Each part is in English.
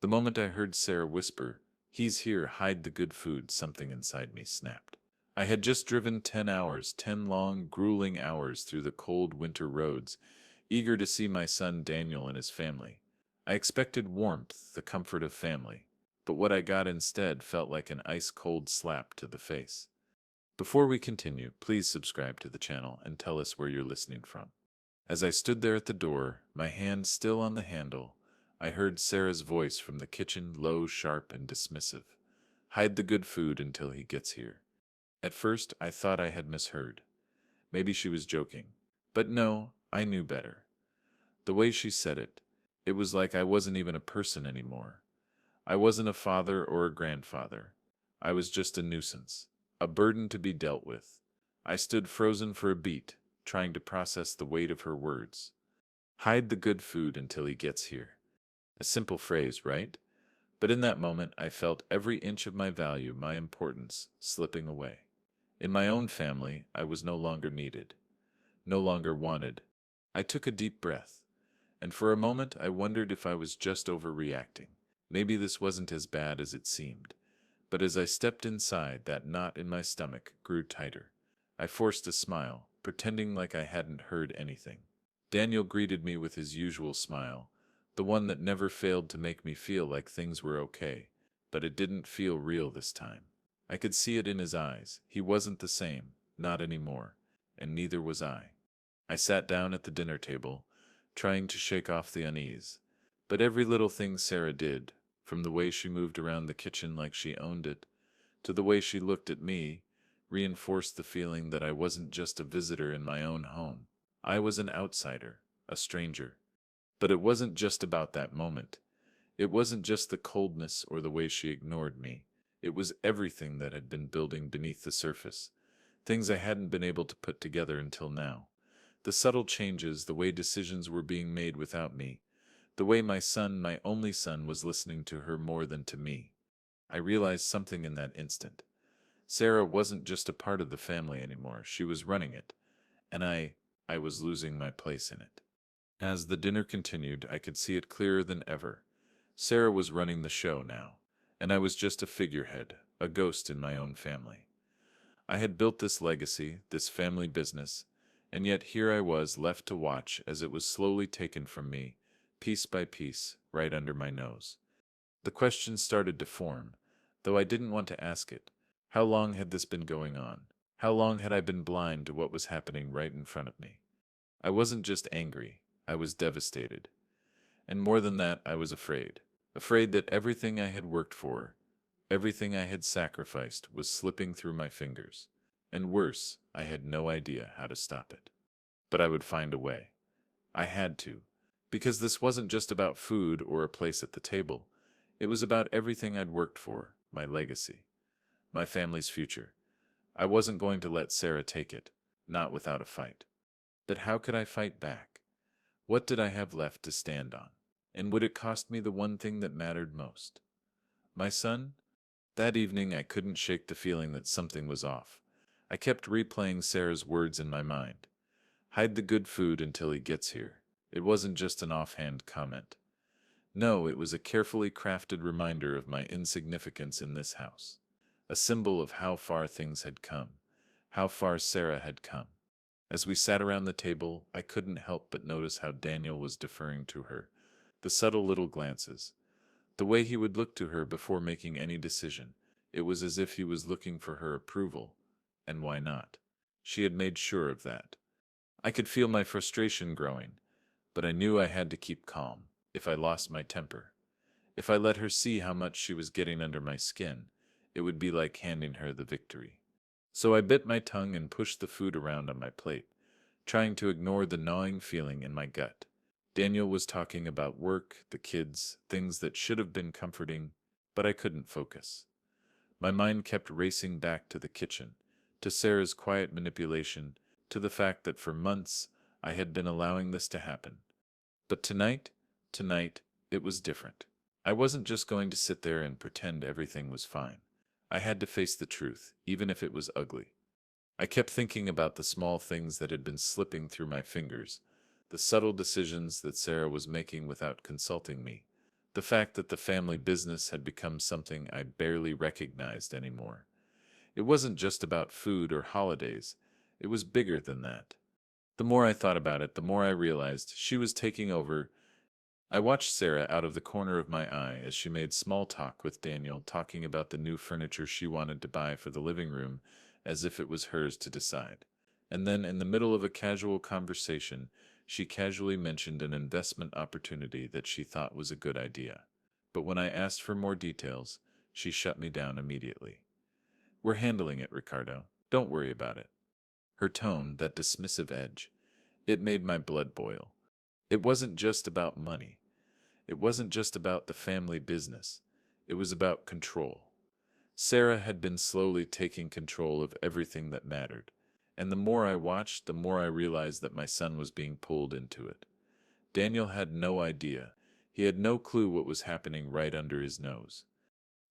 The moment I heard Sarah whisper, "He's here, hide the good food," something inside me snapped. I had just driven 10 hours, 10 long, grueling hours through the cold winter roads, eager to see my son Daniel and his family. I expected warmth, the comfort of family, but what I got instead felt like an ice-cold slap to the face. Before we continue, please subscribe to the channel and tell us where you're listening from. As I stood there at the door, my hand still on the handle, I heard Sarah's voice from the kitchen, low, sharp, and dismissive. "Hide the good food until he gets here." At first, I thought I had misheard. Maybe she was joking. But no, I knew better. The way she said it, it was like I wasn't even a person anymore. I wasn't a father or a grandfather. I was just a nuisance, a burden to be dealt with. I stood frozen for a beat, trying to process the weight of her words. Hide the good food until he gets here. A simple phrase, right? But in that moment, I felt every inch of my value, my importance, slipping away. In my own family, I was no longer needed, no longer wanted. I took a deep breath, and for a moment I wondered if I was just overreacting. Maybe this wasn't as bad as it seemed. But as I stepped inside, that knot in my stomach grew tighter. I forced a smile, pretending like I hadn't heard anything. Daniel greeted me with his usual smile, the one that never failed to make me feel like things were okay, but it didn't feel real this time. I could see it in his eyes. He wasn't the same, not anymore, and neither was I. I sat down at the dinner table, trying to shake off the unease. But every little thing Sarah did, from the way she moved around the kitchen like she owned it, to the way she looked at me, reinforced the feeling that I wasn't just a visitor in my own home. I was an outsider, a stranger. But it wasn't just about that moment. It wasn't just the coldness or the way she ignored me. It was everything that had been building beneath the surface, things I hadn't been able to put together until now. The subtle changes, the way decisions were being made without me, the way my son, my only son, was listening to her more than to me. I realized something in that instant. Sarah wasn't just a part of the family anymore, she was running it, and I was losing my place in it. As the dinner continued, I could see it clearer than ever. Sarah was running the show now, and I was just a figurehead, a ghost in my own family. I had built this legacy, this family business, and yet here I was left to watch as it was slowly taken from me, piece by piece, right under my nose. The question started to form, though I didn't want to ask it. How long had this been going on? How long had I been blind to what was happening right in front of me? I wasn't just angry, I was devastated. And more than that, I was afraid. Afraid that everything I had worked for, everything I had sacrificed, was slipping through my fingers. And worse, I had no idea how to stop it. But I would find a way. I had to. Because this wasn't just about food or a place at the table. It was about everything I'd worked for, my legacy, my family's future. I wasn't going to let Sarah take it, not without a fight. But how could I fight back? What did I have left to stand on? And would it cost me the one thing that mattered most? My son? That evening I couldn't shake the feeling that something was off. I kept replaying Sarah's words in my mind. Hide the good food until he gets here. It wasn't just an offhand comment. No, it was a carefully crafted reminder of my insignificance in this house. A symbol of how far things had come, how far Sarah had come. As we sat around the table, I couldn't help but notice how Daniel was deferring to her, the subtle little glances, the way he would look to her before making any decision. It was as if he was looking for her approval. And why not? She had made sure of that. I could feel my frustration growing, but I knew I had to keep calm. If I lost my temper, if I let her see how much she was getting under my skin, it would be like handing her the victory. So I bit my tongue and pushed the food around on my plate, trying to ignore the gnawing feeling in my gut. Daniel was talking about work, the kids, things that should have been comforting, but I couldn't focus. My mind kept racing back to the kitchen, to Sarah's quiet manipulation, to the fact that for months I had been allowing this to happen. But tonight, it was different. I wasn't just going to sit there and pretend everything was fine. I had to face the truth, even if it was ugly. I kept thinking about the small things that had been slipping through my fingers, the subtle decisions that Sarah was making without consulting me, The fact that the family business had become something I barely recognized anymore. It wasn't just about food or holidays, it was bigger than that. The more I thought about it, the more I realized she was taking over. I watched Sarah out of the corner of my eye as she made small talk with Daniel, talking about the new furniture she wanted to buy for the living room as if it was hers to decide. And then, in the middle of a casual conversation, she casually mentioned an investment opportunity that she thought was a good idea. But when I asked for more details, she shut me down immediately. "We're handling it, Ricardo. Don't worry about it." Her tone, that dismissive edge, it made my blood boil. It wasn't just about money. It wasn't just about the family business. It was about control. Sarah had been slowly taking control of everything that mattered. And the more I watched, the more I realized that my son was being pulled into it. Daniel had no idea. He had no clue what was happening right under his nose.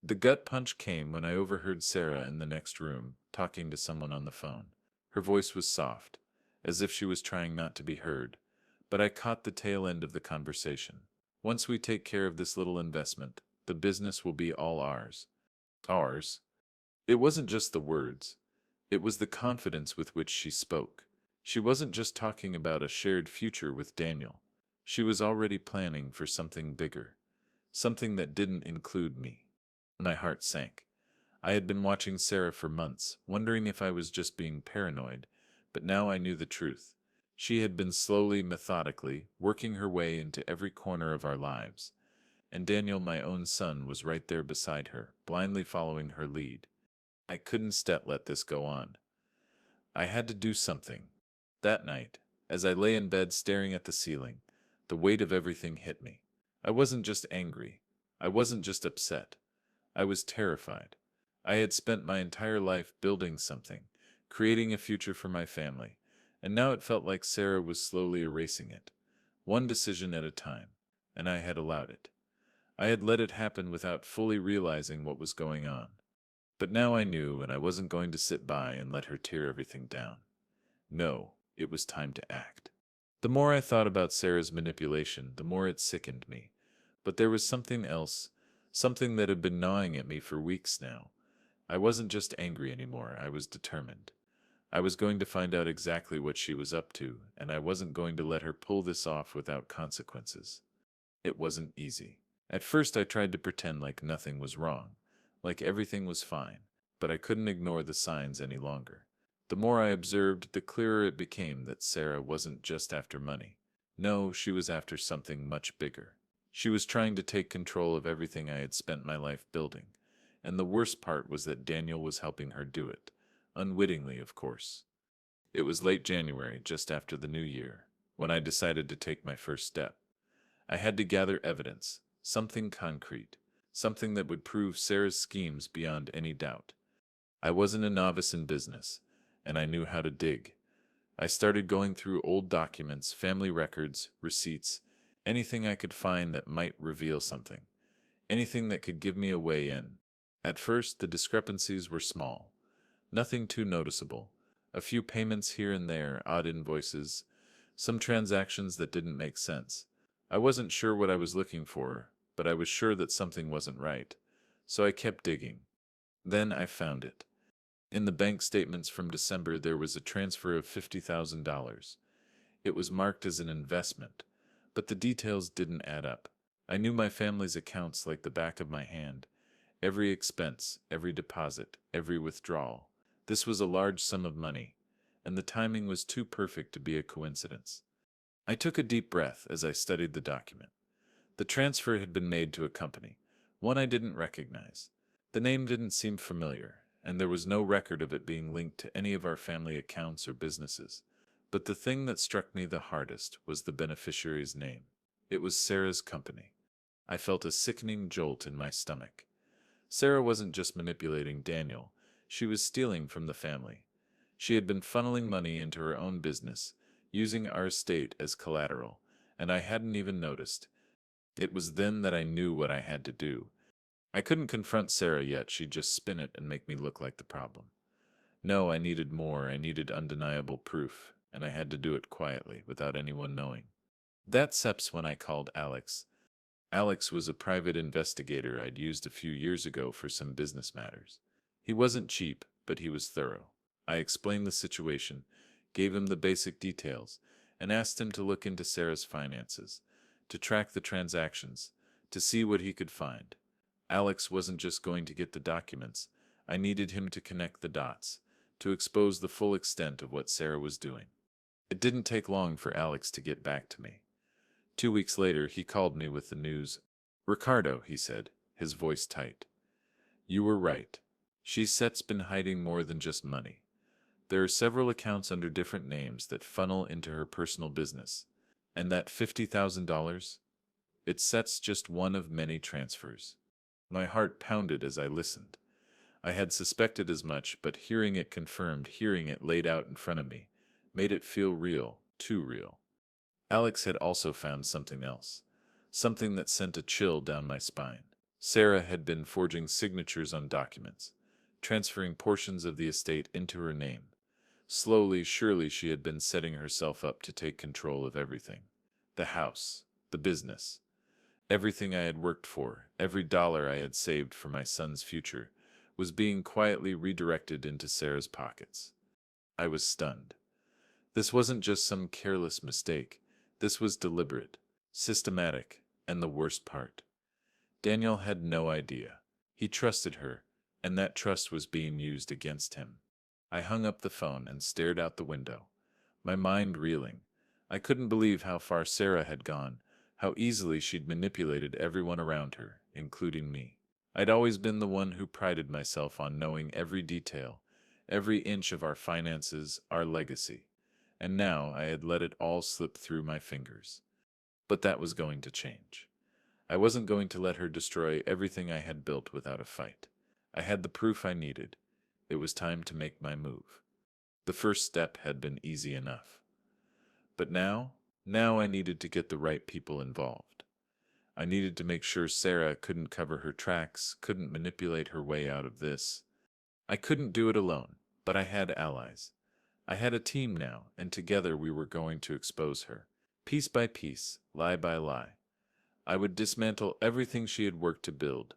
The gut punch came when I overheard Sarah in the next room, talking to someone on the phone. Her voice was soft, as if she was trying not to be heard, but I caught the tail end of the conversation. "Once we take care of this little investment, the business will be all ours." Ours? It wasn't just the words. It was the confidence with which she spoke. She wasn't just talking about a shared future with Daniel. She was already planning for something bigger, something that didn't include me. My heart sank. I had been watching Sarah for months, wondering if I was just being paranoid, but now I knew the truth. She had been slowly, methodically, working her way into every corner of our lives, and Daniel, my own son, was right there beside her, blindly following her lead. I couldn't let this go on. I had to do something. That night, as I lay in bed staring at the ceiling, the weight of everything hit me. I wasn't just angry. I wasn't just upset. I was terrified. I had spent my entire life building something, creating a future for my family, and now it felt like Sarah was slowly erasing it, one decision at a time, and I had allowed it. I had let it happen without fully realizing what was going on. But now I knew, and I wasn't going to sit by and let her tear everything down. No, it was time to act. The more I thought about Sarah's manipulation, the more it sickened me. But there was something else, something that had been gnawing at me for weeks now. I wasn't just angry anymore, I was determined. I was going to find out exactly what she was up to, and I wasn't going to let her pull this off without consequences. It wasn't easy. At first I tried to pretend like nothing was wrong, like everything was fine, but I couldn't ignore the signs any longer. The more I observed, the clearer it became that Sarah wasn't just after money. No, she was after something much bigger. She was trying to take control of everything I had spent my life building, and the worst part was that Daniel was helping her do it. Unwittingly, of course. It was late January, just after the new year, when I decided to take my first step. I had to gather evidence, something concrete, something that would prove Sarah's schemes beyond any doubt. I wasn't a novice in business, and I knew how to dig. I started going through old documents, family records, receipts, anything I could find that might reveal something, anything that could give me a way in. At first, the discrepancies were small, nothing too noticeable. A few payments here and there, odd invoices, some transactions that didn't make sense. I wasn't sure what I was looking for, but I was sure that something wasn't right. So I kept digging. Then I found it. In the bank statements from December, there was a transfer of $50,000. It was marked as an investment, but the details didn't add up. I knew my family's accounts like the back of my hand. Every expense, every deposit, every withdrawal. This was a large sum of money, and the timing was too perfect to be a coincidence. I took a deep breath as I studied the document. The transfer had been made to a company, one I didn't recognize. The name didn't seem familiar, and there was no record of it being linked to any of our family accounts or businesses. But the thing that struck me the hardest was the beneficiary's name. It was Sarah's company. I felt a sickening jolt in my stomach. Sarah wasn't just manipulating Daniel, she was stealing from the family. She had been funneling money into her own business, using our estate as collateral, and I hadn't even noticed. It was then that I knew what I had to do. I couldn't confront Sarah yet, she'd just spin it and make me look like the problem. No, I needed more, I needed undeniable proof, and I had to do it quietly, without anyone knowing. That seps when I called Alex. Alex was a private investigator I'd used a few years ago for some business matters. He wasn't cheap, but he was thorough. I explained the situation, gave him the basic details, and asked him to look into Sarah's finances, to track the transactions, to see what he could find. Alex wasn't just going to get the documents. I needed him to connect the dots, to expose the full extent of what Sarah was doing. It didn't take long for Alex to get back to me. 2 weeks later, he called me with the news. "Ricardo," he said, his voice tight. "You were right. She's been hiding more than just money. There are several accounts under different names that funnel into her personal business. And that $50,000? It's just one of many transfers." My heart pounded as I listened. I had suspected as much, but hearing it confirmed, hearing it laid out in front of me, made it feel real, too real. Alex had also found something else, something that sent a chill down my spine. Sarah had been forging signatures on documents, transferring portions of the estate into her name. Slowly, surely she had been setting herself up to take control of everything. The house, the business, everything I had worked for, every dollar I had saved for my son's future, was being quietly redirected into Sarah's pockets. I was stunned. This wasn't just some careless mistake. This was deliberate, systematic, and the worst part. Daniel had no idea. He trusted her, and that trust was being used against him. I hung up the phone and stared out the window, my mind reeling. I couldn't believe how far Sarah had gone, how easily she'd manipulated everyone around her, including me. I'd always been the one who prided myself on knowing every detail, every inch of our finances, our legacy. And now I had let it all slip through my fingers. But that was going to change. I wasn't going to let her destroy everything I had built without a fight. I had the proof I needed. It was time to make my move. The first step had been easy enough. But now I needed to get the right people involved. I needed to make sure Sarah couldn't cover her tracks, couldn't manipulate her way out of this. I couldn't do it alone, but I had allies. I had a team now, and together we were going to expose her. Piece by piece, lie by lie. I would dismantle everything she had worked to build,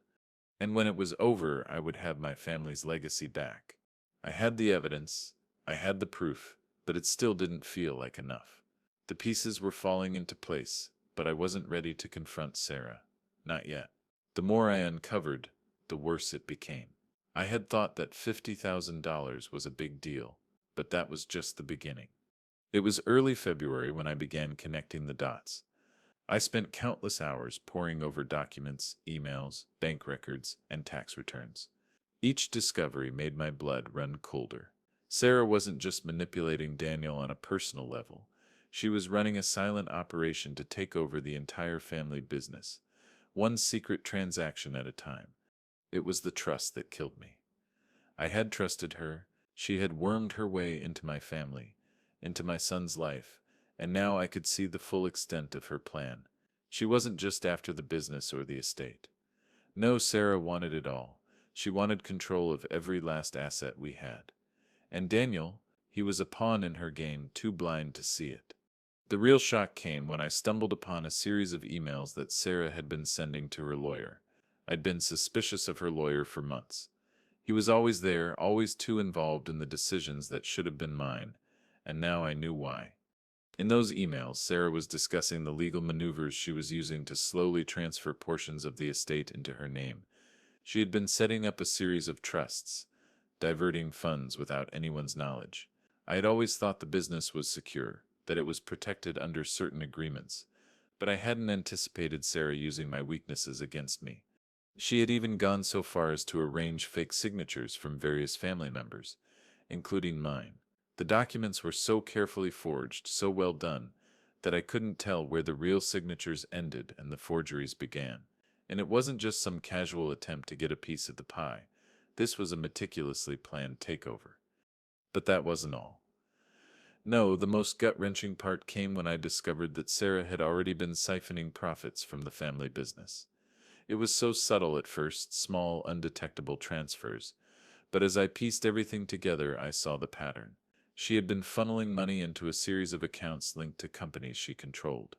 and when it was over, I would have my family's legacy back. I had the evidence, I had the proof, but it still didn't feel like enough. The pieces were falling into place, but I wasn't ready to confront Sarah. Not yet. The more I uncovered, the worse it became. I had thought that $50,000 was a big deal, but that was just the beginning. It was early February when I began connecting the dots. I spent countless hours poring over documents, emails, bank records, and tax returns. Each discovery made my blood run colder. Sarah wasn't just manipulating Daniel on a personal level. She was running a silent operation to take over the entire family business, one secret transaction at a time. It was the trust that killed me. I had trusted her. She had wormed her way into my family, into my son's life, and now I could see the full extent of her plan. She wasn't just after the business or the estate. No, Sarah wanted it all. She wanted control of every last asset we had. And Daniel, he was a pawn in her game, too blind to see it. The real shock came when I stumbled upon a series of emails that Sarah had been sending to her lawyer. I'd been suspicious of her lawyer for months. He was always there, always too involved in the decisions that should have been mine, and now I knew why. In those emails, Sarah was discussing the legal maneuvers she was using to slowly transfer portions of the estate into her name. She had been setting up a series of trusts, diverting funds without anyone's knowledge. I had always thought the business was secure, that it was protected under certain agreements, but I hadn't anticipated Sarah using my weaknesses against me. She had even gone so far as to arrange fake signatures from various family members, including mine. The documents were so carefully forged, so well done, that I couldn't tell where the real signatures ended and the forgeries began. And it wasn't just some casual attempt to get a piece of the pie. This was a meticulously planned takeover. But that wasn't all. No, the most gut-wrenching part came when I discovered that Sarah had already been siphoning profits from the family business. It was so subtle at first, small, undetectable transfers. But as I pieced everything together, I saw the pattern. She had been funneling money into a series of accounts linked to companies she controlled.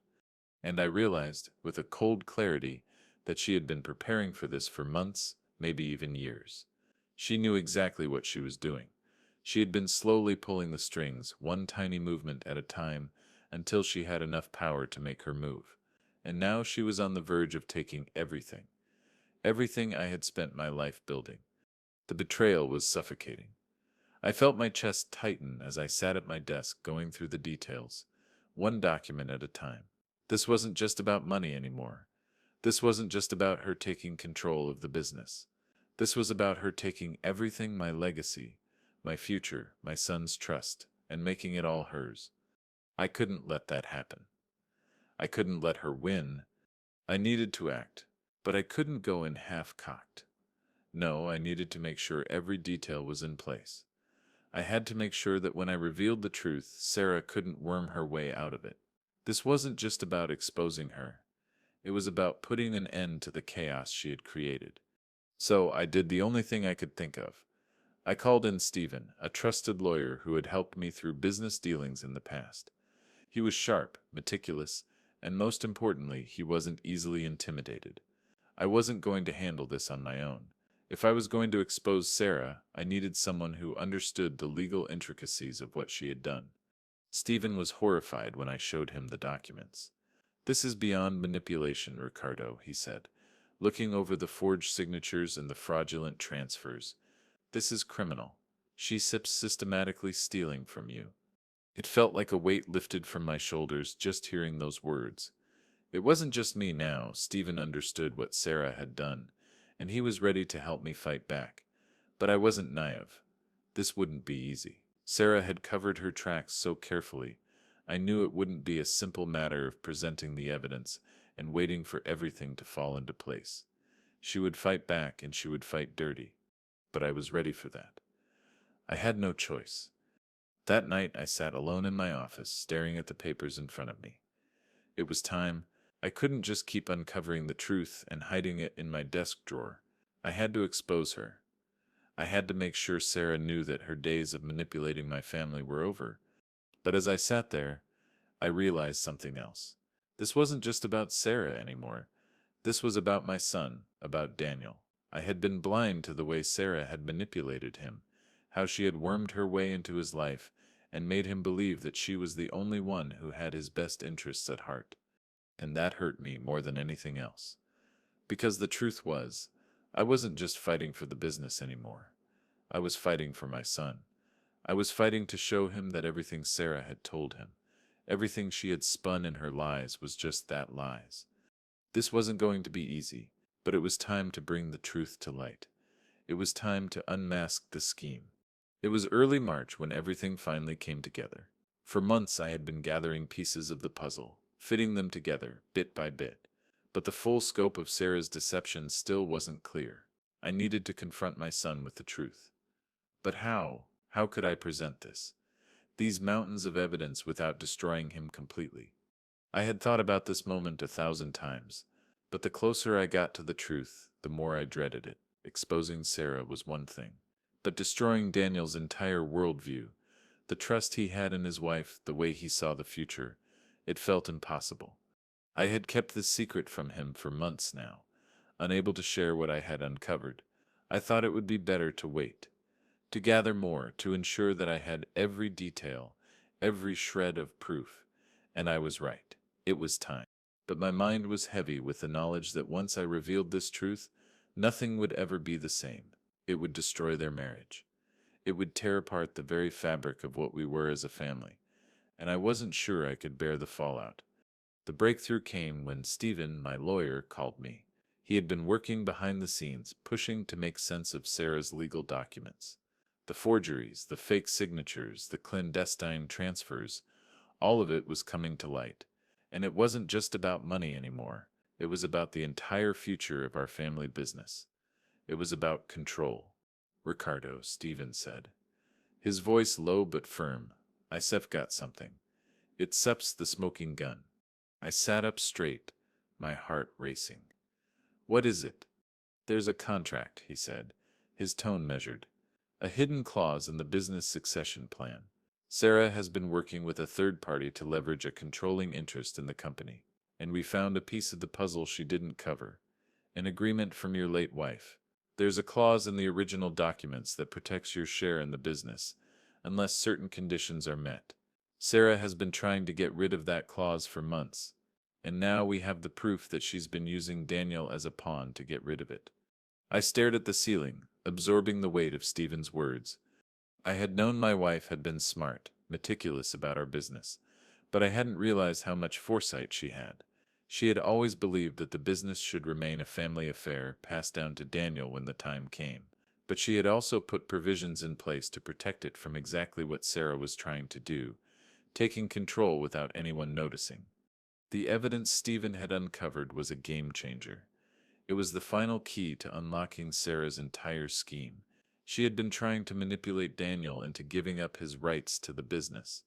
And I realized, with a cold clarity, that she had been preparing for this for months, maybe even years. She knew exactly what she was doing. She had been slowly pulling the strings, one tiny movement at a time, until she had enough power to make her move. And now she was on the verge of taking everything. Everything I had spent my life building. The betrayal was suffocating. I felt my chest tighten as I sat at my desk going through the details, one document at a time. This wasn't just about money anymore. This wasn't just about her taking control of the business. This was about her taking everything, my legacy, my future, my son's trust, and making it all hers. I couldn't let that happen. I couldn't let her win. I needed to act, but I couldn't go in half-cocked. No, I needed to make sure every detail was in place. I had to make sure that when I revealed the truth, Sarah couldn't worm her way out of it. This wasn't just about exposing her. It was about putting an end to the chaos she had created. So I did the only thing I could think of. I called in Stephen, a trusted lawyer who had helped me through business dealings in the past. He was sharp, meticulous, and most importantly, he wasn't easily intimidated. I wasn't going to handle this on my own. If I was going to expose Sarah, I needed someone who understood the legal intricacies of what she had done. Stephen was horrified when I showed him the documents. "This is beyond manipulation, Ricardo," he said, looking over the forged signatures and the fraudulent transfers. "This is criminal. She's systematically stealing from you." It felt like a weight lifted from my shoulders just hearing those words. It wasn't just me now. Stephen understood what Sarah had done, and he was ready to help me fight back. But I wasn't naive. This wouldn't be easy. Sarah had covered her tracks so carefully. I knew it wouldn't be a simple matter of presenting the evidence and waiting for everything to fall into place. She would fight back, and she would fight dirty. But I was ready for that. I had no choice. That night I sat alone in my office, staring at the papers in front of me. It was time. I couldn't just keep uncovering the truth and hiding it in my desk drawer. I had to expose her. I had to make sure Sarah knew that her days of manipulating my family were over. But as I sat there, I realized something else. This wasn't just about Sarah anymore. This was about my son, about Daniel. I had been blind to the way Sarah had manipulated him, how she had wormed her way into his life and made him believe that she was the only one who had his best interests at heart. And that hurt me more than anything else. Because the truth was, I wasn't just fighting for the business anymore. I was fighting for my son. I was fighting to show him that everything Sarah had told him, everything she had spun in her lies, was just that, lies. This wasn't going to be easy, but it was time to bring the truth to light. It was time to unmask the scheme. It was early March when everything finally came together. For months I had been gathering pieces of the puzzle, fitting them together, bit by bit. But the full scope of Sarah's deception still wasn't clear. I needed to confront my son with the truth. But how? How could I present this? These mountains of evidence without destroying him completely? I had thought about this moment 1,000 times, but the closer I got to the truth, the more I dreaded it. Exposing Sarah was one thing, but destroying Daniel's entire worldview, the trust he had in his wife, the way he saw the future, it felt impossible. I had kept this secret from him for months now, unable to share what I had uncovered. I thought it would be better to wait, to gather more, to ensure that I had every detail, every shred of proof. And I was right. It was time. But my mind was heavy with the knowledge that once I revealed this truth, nothing would ever be the same. It would destroy their marriage. It would tear apart the very fabric of what we were as a family. And I wasn't sure I could bear the fallout. The breakthrough came when Stephen, my lawyer, called me. He had been working behind the scenes, pushing to make sense of Sarah's legal documents. The forgeries, the fake signatures, the clandestine transfers, all of it was coming to light. And it wasn't just about money anymore. It was about the entire future of our family business. It was about control. "Ricardo," Stephen said, his voice low but firm, "I've got something. It sups the smoking gun." I sat up straight, my heart racing. "What is it?" "There's a contract," he said, his tone measured. "A hidden clause in the business succession plan. Sarah has been working with a third party to leverage a controlling interest in the company, and we found a piece of the puzzle she didn't cover. An agreement from your late wife. There's a clause in the original documents that protects your share in the business, unless certain conditions are met. Sarah has been trying to get rid of that clause for months, and now we have the proof that she's been using Daniel as a pawn to get rid of it. I stared at the ceiling, absorbing the weight of Stephen's words. I had known my wife had been smart, meticulous about our business, but I hadn't realized how much foresight she had. She had always believed that the business should remain a family affair passed down to Daniel when the time came, but she had also put provisions in place to protect it from exactly what Sarah was trying to do, taking control without anyone noticing. The evidence Stephen had uncovered was a game changer. It was the final key to unlocking Sarah's entire scheme. She had been trying to manipulate Daniel into giving up his rights to the business,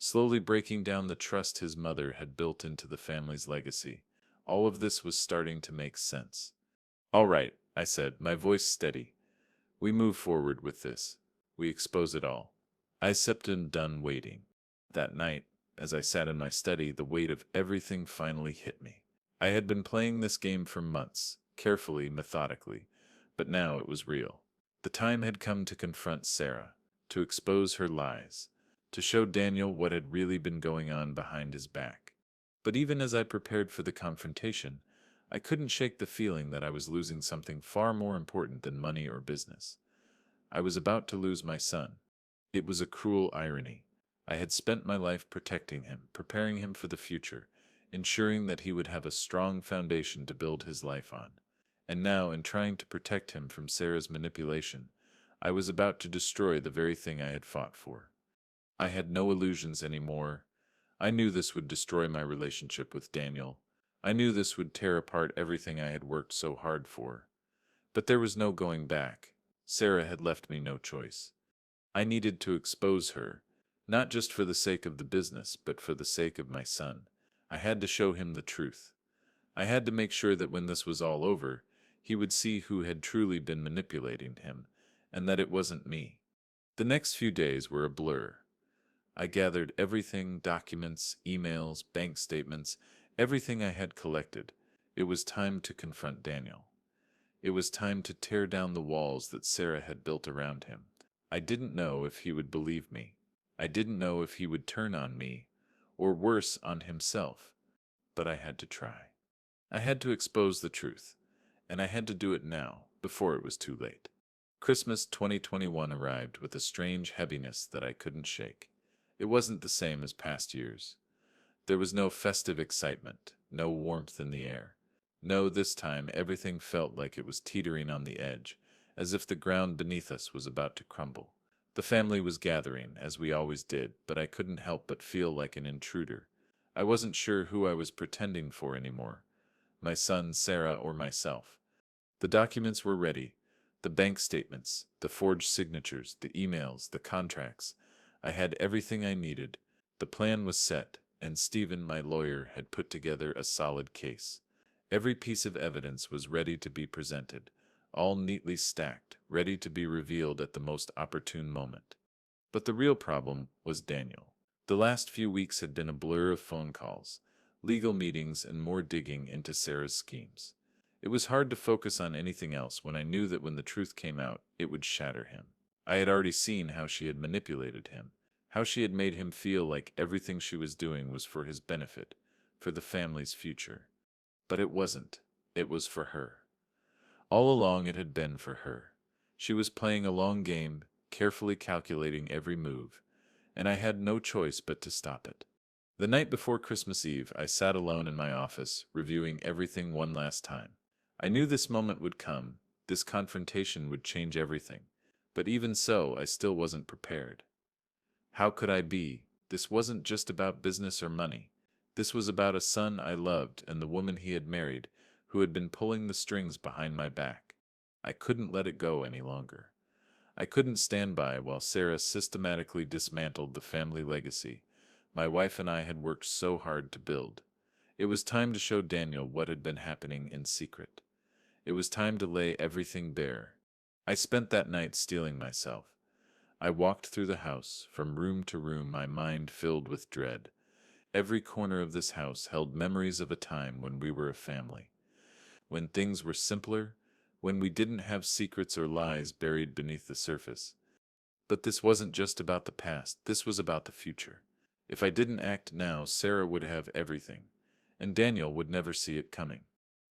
slowly breaking down the trust his mother had built into the family's legacy. All of this was starting to make sense. All right, I said, my voice steady. We move forward with this. We expose it all. I sipped and done waiting. That night, as I sat in my study, the weight of everything finally hit me. I had been playing this game for months, carefully, methodically, but now it was real. The time had come to confront Sarah, to expose her lies, to show Daniel what had really been going on behind his back. But even as I prepared for the confrontation, I couldn't shake the feeling that I was losing something far more important than money or business. I was about to lose my son. It was a cruel irony. I had spent my life protecting him, preparing him for the future, ensuring that he would have a strong foundation to build his life on. And now, in trying to protect him from Sarah's manipulation, I was about to destroy the very thing I had fought for. I had no illusions anymore. I knew this would destroy my relationship with Daniel. I knew this would tear apart everything I had worked so hard for. But there was no going back. Sarah had left me no choice. I needed to expose her, not just for the sake of the business, but for the sake of my son. I had to show him the truth. I had to make sure that when this was all over, he would see who had truly been manipulating him, and that it wasn't me. The next few days were a blur. I gathered everything, documents, emails, bank statements, everything I had collected. It was time to confront Daniel. It was time to tear down the walls that Sarah had built around him. I didn't know if he would believe me. I didn't know if he would turn on me, or worse, on himself. But I had to try. I had to expose the truth, and I had to do it now, before it was too late. Christmas 2021 arrived with a strange heaviness that I couldn't shake. It wasn't the same as past years. There was no festive excitement, no warmth in the air. No, this time everything felt like it was teetering on the edge, as if the ground beneath us was about to crumble. The family was gathering, as we always did, but I couldn't help but feel like an intruder. I wasn't sure who I was pretending for anymore, my son, Sarah, or myself. The documents were ready, the bank statements, the forged signatures, the emails, the contracts. I had everything I needed. The plan was set, and Stephen, my lawyer, had put together a solid case. Every piece of evidence was ready to be presented, all neatly stacked, ready to be revealed at the most opportune moment. But the real problem was Daniel. The last few weeks had been a blur of phone calls, legal meetings, and more digging into Sarah's schemes. It was hard to focus on anything else when I knew that when the truth came out, it would shatter him. I had already seen how she had manipulated him, how she had made him feel like everything she was doing was for his benefit, for the family's future. But it wasn't. It was for her. All along it had been for her. She was playing a long game, carefully calculating every move, and I had no choice but to stop it. The night before Christmas Eve, I sat alone in my office, reviewing everything one last time. I knew this moment would come, this confrontation would change everything, but even so, I still wasn't prepared. How could I be? This wasn't just about business or money. This was about a son I loved and the woman he had married, who had been pulling the strings behind my back. I couldn't let it go any longer. I couldn't stand by while Sarah systematically dismantled the family legacy my wife and I had worked so hard to build. It was time to show Daniel what had been happening in secret. It was time to lay everything bare. I spent that night steeling myself. I walked through the house, from room to room, my mind filled with dread. Every corner of this house held memories of a time when we were a family, when things were simpler, when we didn't have secrets or lies buried beneath the surface. But this wasn't just about the past, this was about the future. If I didn't act now, Sarah would have everything, and Daniel would never see it coming.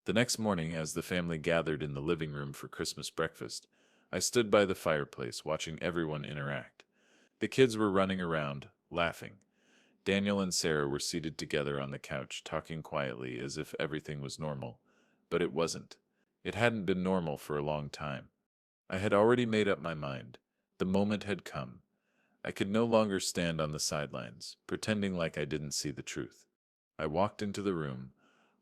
The next morning, as the family gathered in the living room for Christmas breakfast, I stood by the fireplace watching everyone interact. The kids were running around, laughing. Daniel and Sarah were seated together on the couch, talking quietly as if everything was normal. But it wasn't. It hadn't been normal for a long time. I had already made up my mind. The moment had come. I could no longer stand on the sidelines, pretending like I didn't see the truth. I walked into the room,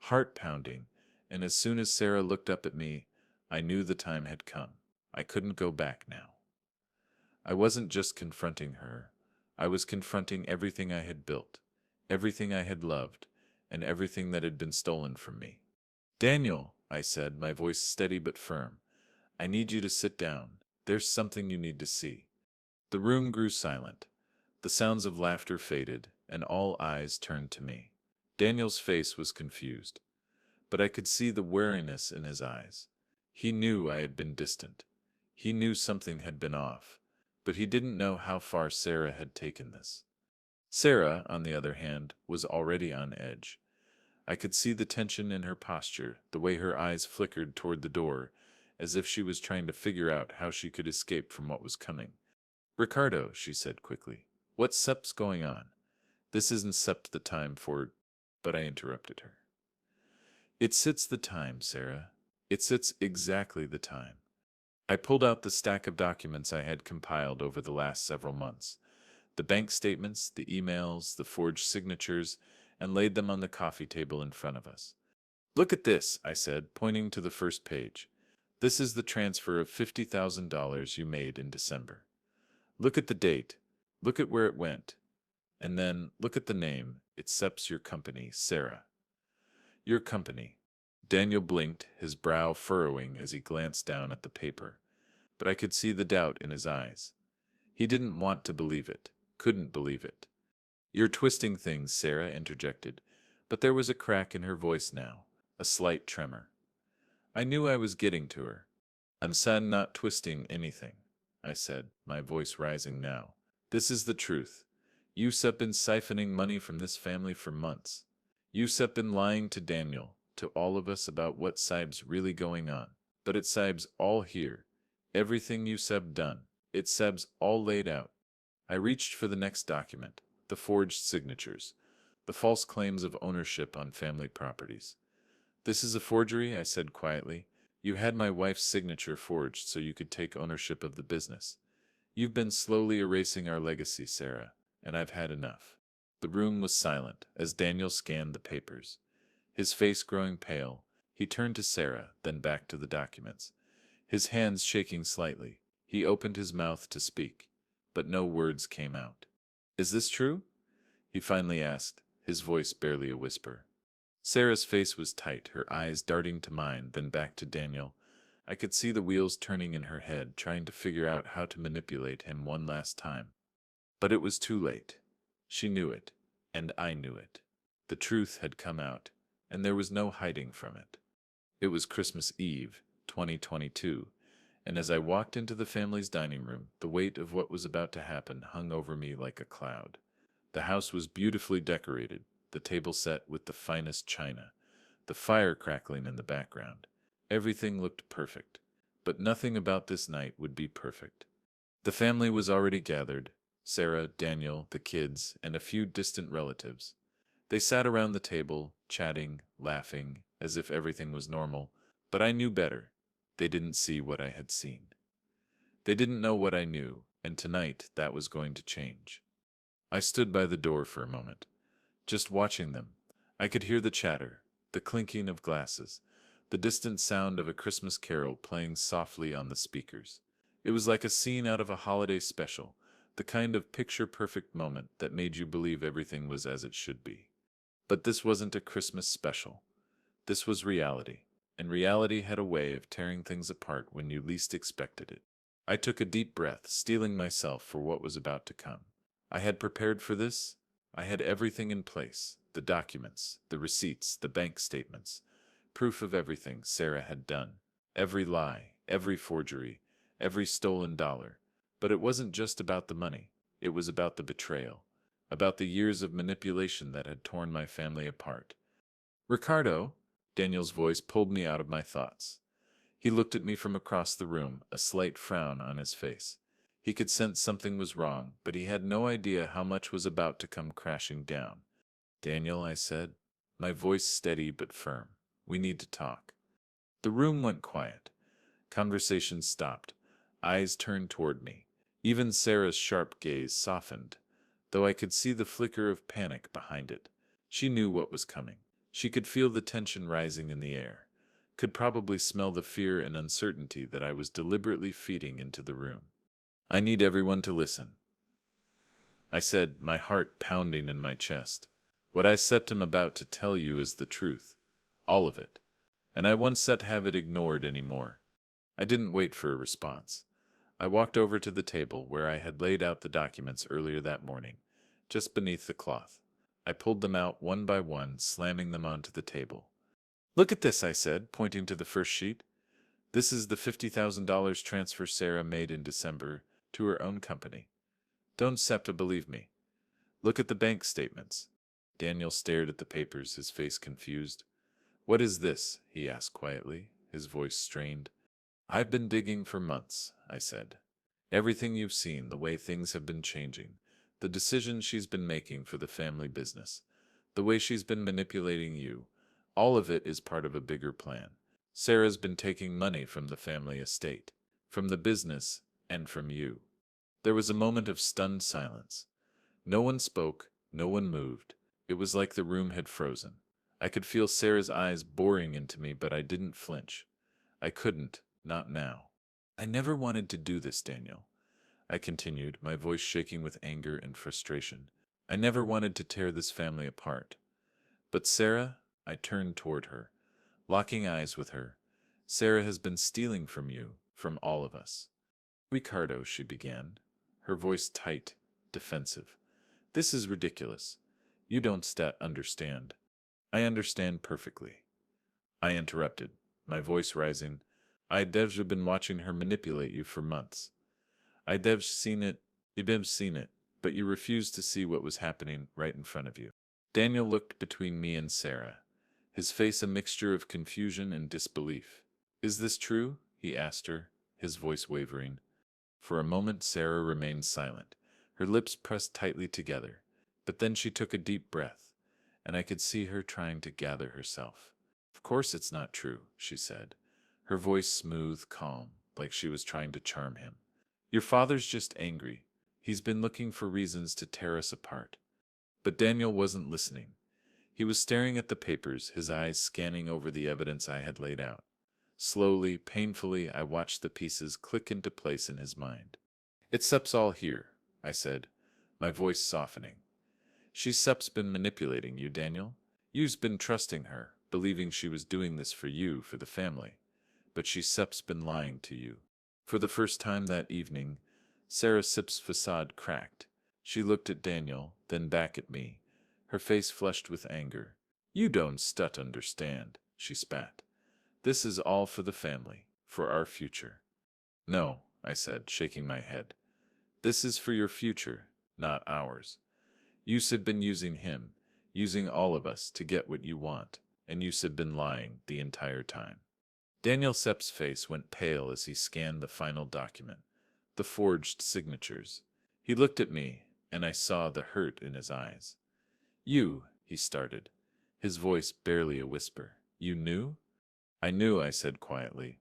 heart pounding, and as soon as Sarah looked up at me, I knew the time had come. I couldn't go back now. I wasn't just confronting her. I was confronting everything I had built, everything I had loved, and everything that had been stolen from me. Daniel, I said, my voice steady but firm, I need you to sit down. There's something you need to see. The room grew silent. The sounds of laughter faded, and all eyes turned to me. Daniel's face was confused, but I could see the wariness in his eyes. He knew I had been distant. He knew something had been off, but he didn't know how far Sarah had taken this. Sarah, on the other hand, was already on edge. I could see the tension in her posture, the way her eyes flickered toward the door, as if she was trying to figure out how she could escape from what was coming. Ricardo, she said quickly, what's sup's going on? This isn't sup the time for... But I interrupted her. It sits the time, Sarah. It sits exactly the time. I pulled out the stack of documents I had compiled over the last several months, the bank statements, the emails, the forged signatures, and laid them on the coffee table in front of us. Look at this, I said, pointing to the first page. This is the transfer of $50,000 you made in December. Look at the date. Look at where it went. And then look at the name. It SEPs your company, Sarah. Your company. Daniel blinked, his brow furrowing as he glanced down at the paper. But I could see the doubt in his eyes. He didn't want to believe it, couldn't believe it. You're twisting things, Sarah interjected, but there was a crack in her voice now, a slight tremor. I knew I was getting to her. I'm sad not twisting anything, I said, my voice rising now. This is the truth. You've been siphoning money from this family for months. You've been lying to Daniel, to all of us about what Sib's really going on. But it Sib's all here. Everything You've done. It Seb's all laid out. I reached for the next document, the forged signatures, the false claims of ownership on family properties. This is a forgery, I said quietly. You had my wife's signature forged so you could take ownership of the business. You've been slowly erasing our legacy, Sarah, and I've had enough. The room was silent as Daniel scanned the papers. His face growing pale, he turned to Sarah, then back to the documents. His hands shaking slightly, he opened his mouth to speak, but no words came out. Is this true? He finally asked, his voice barely a whisper. Sarah's face was tight, her eyes darting to mine, then back to Daniel. I could see the wheels turning in her head, trying to figure out how to manipulate him one last time. But it was too late. She knew it, and I knew it. The truth had come out, and there was no hiding from it. It was Christmas Eve, 2022, and as I walked into the family's dining room, the weight of what was about to happen hung over me like a cloud. The house was beautifully decorated, the table set with the finest china, the fire crackling in the background. Everything looked perfect, but nothing about this night would be perfect. The family was already gathered, Sarah, Daniel, the kids, and a few distant relatives. They sat around the table, chatting, laughing, as if everything was normal, but I knew better. They didn't see what I had seen. They didn't know what I knew, and tonight that was going to change. I stood by the door for a moment, just watching them. I could hear the chatter, the clinking of glasses, the distant sound of a Christmas carol playing softly on the speakers. It was like a scene out of a holiday special, the kind of picture-perfect moment that made you believe everything was as it should be. But this wasn't a Christmas special. This was reality, and reality had a way of tearing things apart when you least expected it. I took a deep breath, steeling myself for what was about to come. I had prepared for this. I had everything in place, the documents, the receipts, the bank statements, proof of everything Sarah had done. Every lie, every forgery, every stolen dollar. But it wasn't just about the money. It was about the betrayal. About the years of manipulation that had torn my family apart. Ricardo, Daniel's voice pulled me out of my thoughts. He looked at me from across the room, a slight frown on his face. He could sense something was wrong, but he had no idea how much was about to come crashing down. Daniel, I said, my voice steady but firm. We need to talk. The room went quiet. Conversation stopped. Eyes turned toward me. Even Sarah's sharp gaze softened, though I could see the flicker of panic behind it. She knew what was coming. She could feel the tension rising in the air, could probably smell the fear and uncertainty that I was deliberately feeding into the room. I need everyone to listen, I said, my heart pounding in my chest. What I am about to tell you is the truth. All of it. And I won't have it ignored anymore. I didn't wait for a response. I walked over to the table where I had laid out the documents earlier that morning, just beneath the cloth. I pulled them out one by one, slamming them onto the table. Look at this, I said, pointing to the first sheet. This is the $50,000 transfer Sarah made in December to her own company. Don't SEPTA believe me. Look at the bank statements. Daniel stared at the papers, his face confused. What is this? He asked quietly, his voice strained. I've been digging for months, I said. Everything you've seen, the way things have been changing, the decisions she's been making for the family business, the way she's been manipulating you, all of it is part of a bigger plan. Sarah's been taking money from the family estate, from the business, and from you. There was a moment of stunned silence. No one spoke, no one moved. It was like the room had frozen. I could feel Sarah's eyes boring into me, but I didn't flinch. I couldn't, not now. I never wanted to do this, Daniel, I continued, my voice shaking with anger and frustration. I never wanted to tear this family apart. But Sarah, I turned toward her, locking eyes with her. Sarah has been stealing from you, from all of us. Ricardo, she began, her voice tight, defensive. This is ridiculous. You don't understand. I understand perfectly. I interrupted, my voice rising. I've been watching her manipulate you for months. I've seen it, you've seen it, but you refused to see what was happening right in front of you. Daniel looked between me and Sarah, his face a mixture of confusion and disbelief. Is this true? He asked her, his voice wavering. For a moment Sarah remained silent, her lips pressed tightly together, but then she took a deep breath, and I could see her trying to gather herself. Of course it's not true, she said, her voice smooth, calm, like she was trying to charm him. Your father's just angry. He's been looking for reasons to tear us apart. But Daniel wasn't listening. He was staring at the papers, his eyes scanning over the evidence I had laid out. Slowly, painfully, I watched the pieces click into place in his mind. It's all here, I said, my voice softening. She's been manipulating you, Daniel. You've been trusting her, believing she was doing this for you, for the family. But she's been lying to you. For the first time that evening, Sarah Sip's facade cracked. She looked at Daniel, then back at me, her face flushed with anger. You don't understand, she spat. This is all for the family, for our future. No, I said, shaking my head. This is for your future, not ours. You've been using him, using all of us to get what you want, and you've been lying the entire time. Daniel Sepp's face went pale as he scanned the final document, the forged signatures. He looked at me, and I saw the hurt in his eyes. You, he started, his voice barely a whisper. You knew? I knew, I said quietly.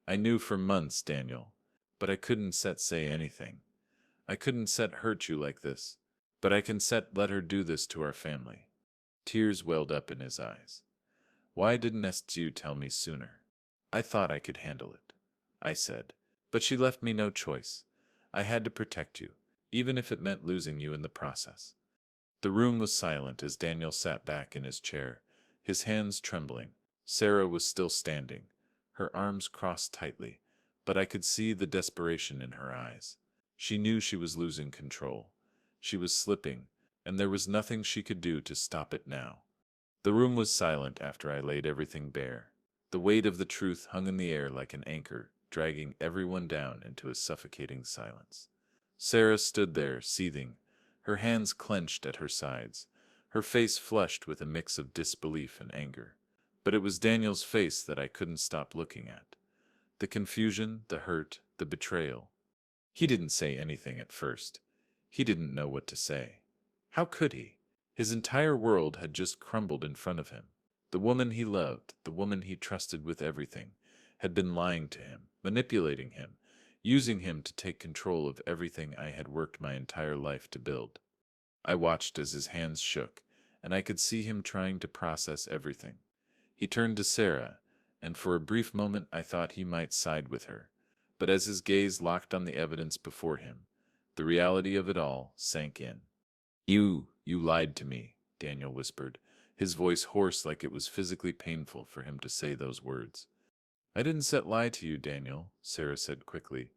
I knew for months, Daniel, but I couldn't say anything. I couldn't hurt you like this, but I can let her do this to our family. Tears welled up in his eyes. Why didn't you tell me sooner? I thought I could handle it, I said, but she left me no choice. I had to protect you, even if it meant losing you in the process. The room was silent as Daniel sat back in his chair, his hands trembling. Sarah was still standing, her arms crossed tightly, but I could see the desperation in her eyes. She knew she was losing control. She was slipping, and there was nothing she could do to stop it now. The room was silent after I laid everything bare. The weight of the truth hung in the air like an anchor, dragging everyone down into a suffocating silence. Sarah stood there, seething, her hands clenched at her sides, her face flushed with a mix of disbelief and anger. But it was Daniel's face that I couldn't stop looking at. The confusion, the hurt, the betrayal. He didn't say anything at first. He didn't know what to say. How could he? His entire world had just crumbled in front of him. The woman he loved, the woman he trusted with everything, had been lying to him, manipulating him, using him to take control of everything I had worked my entire life to build. I watched as his hands shook, and I could see him trying to process everything. He turned to Sarah, and for a brief moment I thought he might side with her. But as his gaze locked on the evidence before him, the reality of it all sank in. You lied to me, Daniel whispered, his voice hoarse like it was physically painful for him to say those words. I didn't set lie to you, Daniel, Sarah said quickly,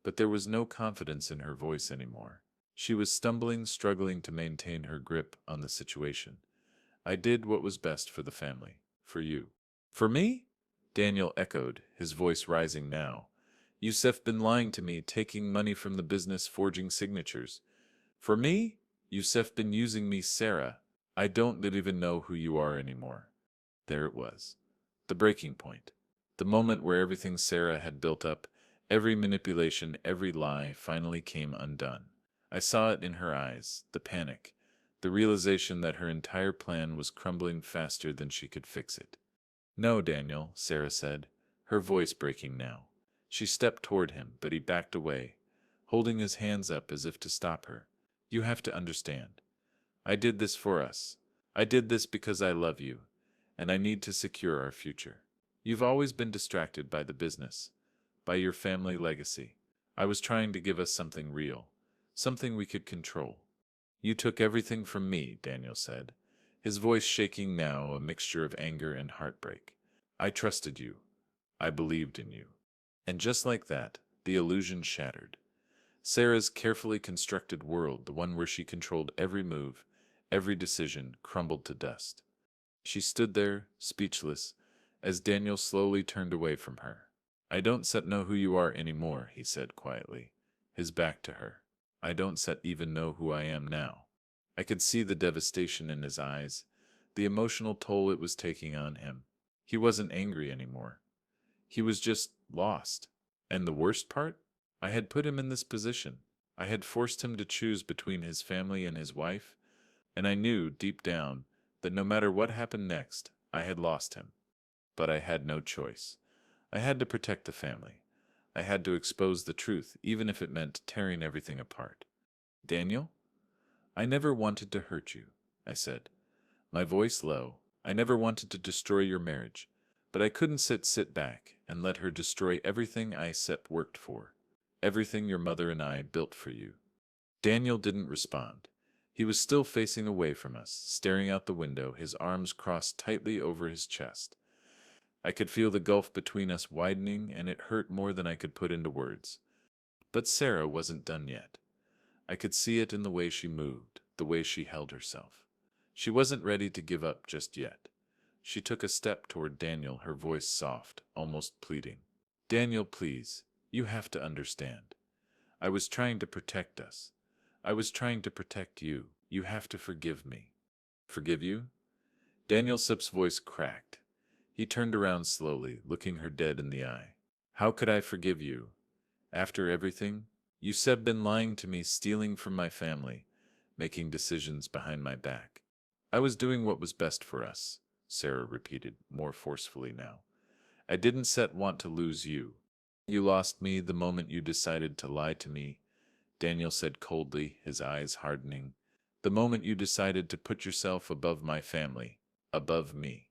but there was no confidence in her voice anymore. She was stumbling, struggling to maintain her grip on the situation. I did what was best for the family, for you. For me? Daniel echoed, his voice rising now. Youssef been lying to me, taking money from the business, forging signatures. For me? Youssef been using me, Sarah. I don't even know who you are anymore. There it was. The breaking point. The moment where everything Sarah had built up, every manipulation, every lie, finally came undone. I saw it in her eyes, the panic, the realization that her entire plan was crumbling faster than she could fix it. No, Daniel, Sarah said, her voice breaking now. She stepped toward him, but he backed away, holding his hands up as if to stop her. You have to understand. I did this for us. I did this because I love you, and I need to secure our future. You've always been distracted by the business, by your family legacy. I was trying to give us something real, something we could control. You took everything from me, Daniel said, his voice shaking now, a mixture of anger and heartbreak. I trusted you. I believed in you. And just like that, the illusion shattered. Sarah's carefully constructed world, the one where she controlled every move, every decision, crumbled to dust. She stood there, speechless, as Daniel slowly turned away from her. I don't set know who you are anymore, he said quietly, his back to her. I don't set even know who I am now. I could see the devastation in his eyes, the emotional toll it was taking on him. He wasn't angry anymore. He was just lost. And the worst part? I had put him in this position. I had forced him to choose between his family and his wife, and I knew, deep down, that no matter what happened next, I had lost him. But I had no choice. I had to protect the family. I had to expose the truth, even if it meant tearing everything apart. Daniel? I never wanted to hurt you, I said, my voice low. I never wanted to destroy your marriage, but I couldn't sit back and let her destroy everything I set worked for, everything your mother and I built for you. Daniel didn't respond. He was still facing away from us, staring out the window, his arms crossed tightly over his chest. I could feel the gulf between us widening, and it hurt more than I could put into words. But Sarah wasn't done yet. I could see it in the way she moved, the way she held herself. She wasn't ready to give up just yet. She took a step toward Daniel, her voice soft, almost pleading. Daniel, please, you have to understand. I was trying to protect us. I was trying to protect you. You have to forgive me. Forgive you? Daniel Sip's voice cracked. He turned around slowly, looking her dead in the eye. How could I forgive you? After everything? You said been lying to me, stealing from my family, making decisions behind my back. I was doing what was best for us, Sarah repeated, more forcefully now. I didn't want to lose you. You lost me the moment you decided to lie to me, Daniel said coldly, his eyes hardening. The moment you decided to put yourself above my family, above me.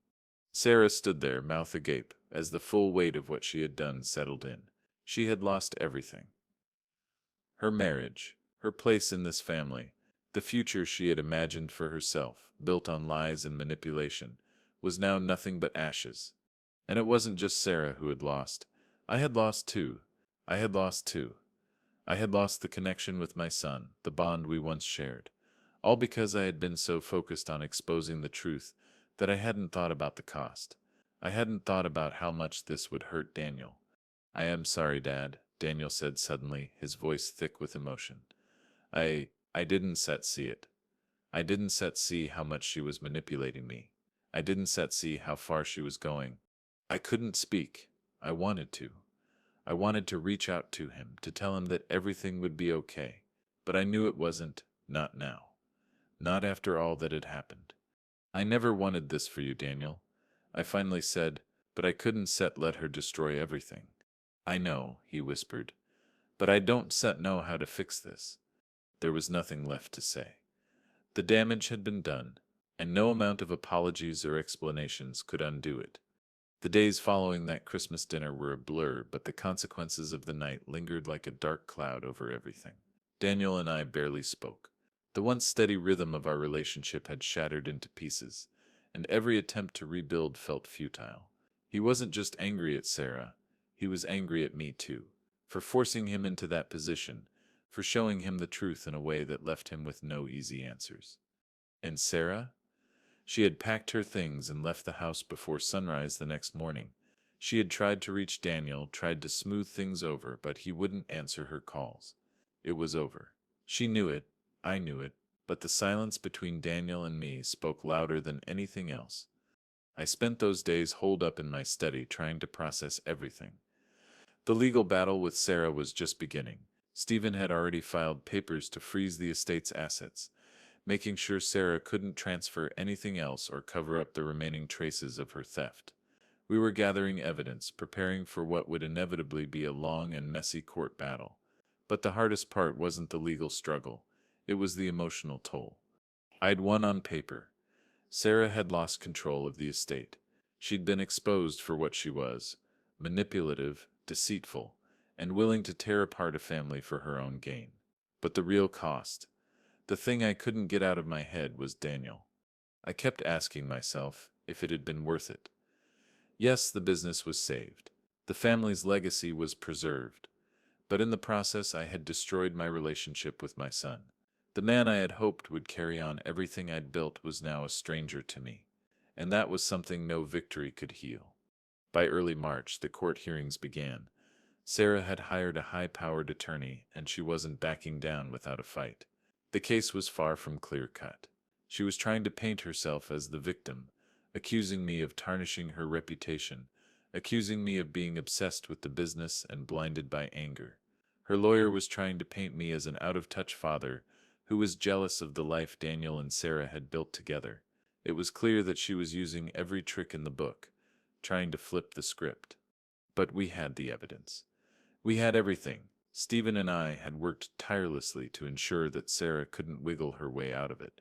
Sarah stood there, mouth agape, as the full weight of what she had done settled in. She had lost everything. Her marriage, her place in this family, the future she had imagined for herself, built on lies and manipulation, was now nothing but ashes. And it wasn't just Sarah who had lost. I had lost too. I had lost too. I had lost the connection with my son, the bond we once shared. All because I had been so focused on exposing the truth that I hadn't thought about the cost. I hadn't thought about how much this would hurt Daniel. I am sorry, Dad, Daniel said suddenly, his voice thick with emotion. I didn't set see it. I didn't set see how much she was manipulating me. I didn't set see how far she was going. I couldn't speak. I wanted to. I wanted to reach out to him, to tell him that everything would be okay. But I knew it wasn't, not now. Not after all that had happened. I never wanted this for you, Daniel. I finally said, but I couldn't let her destroy everything. I know, he whispered, but I don't know how to fix this. There was nothing left to say. The damage had been done, and no amount of apologies or explanations could undo it. The days following that Christmas dinner were a blur, but the consequences of the night lingered like a dark cloud over everything. Daniel and I barely spoke. The once steady rhythm of our relationship had shattered into pieces, and every attempt to rebuild felt futile. He wasn't just angry at Sarah, he was angry at me too, for forcing him into that position, for showing him the truth in a way that left him with no easy answers. And Sarah? She had packed her things and left the house before sunrise the next morning. She had tried to reach Daniel, tried to smooth things over, but he wouldn't answer her calls. It was over. She knew it, I knew it, but the silence between Daniel and me spoke louder than anything else. I spent those days holed up in my study trying to process everything. The legal battle with Sarah was just beginning. Stephen had already filed papers to freeze the estate's assets, making sure Sarah couldn't transfer anything else or cover up the remaining traces of her theft. We were gathering evidence, preparing for what would inevitably be a long and messy court battle. But the hardest part wasn't the legal struggle, it was the emotional toll. I'd won on paper. Sarah had lost control of the estate. She'd been exposed for what she was, manipulative, deceitful, and willing to tear apart a family for her own gain. But the real cost, the thing I couldn't get out of my head, was Daniel. I kept asking myself if it had been worth it. Yes, the business was saved. The family's legacy was preserved. But in the process, I had destroyed my relationship with my son. The man I had hoped would carry on everything I'd built was now a stranger to me. And that was something no victory could heal. By early March, the court hearings began. Sarah had hired a high-powered attorney, and she wasn't backing down without a fight. The case was far from clear-cut. She was trying to paint herself as the victim, accusing me of tarnishing her reputation, accusing me of being obsessed with the business and blinded by anger. Her lawyer was trying to paint me as an out-of-touch father who was jealous of the life Daniel and Sarah had built together. It was clear that she was using every trick in the book, trying to flip the script. But we had the evidence. We had everything. Stephen and I had worked tirelessly to ensure that Sarah couldn't wiggle her way out of it.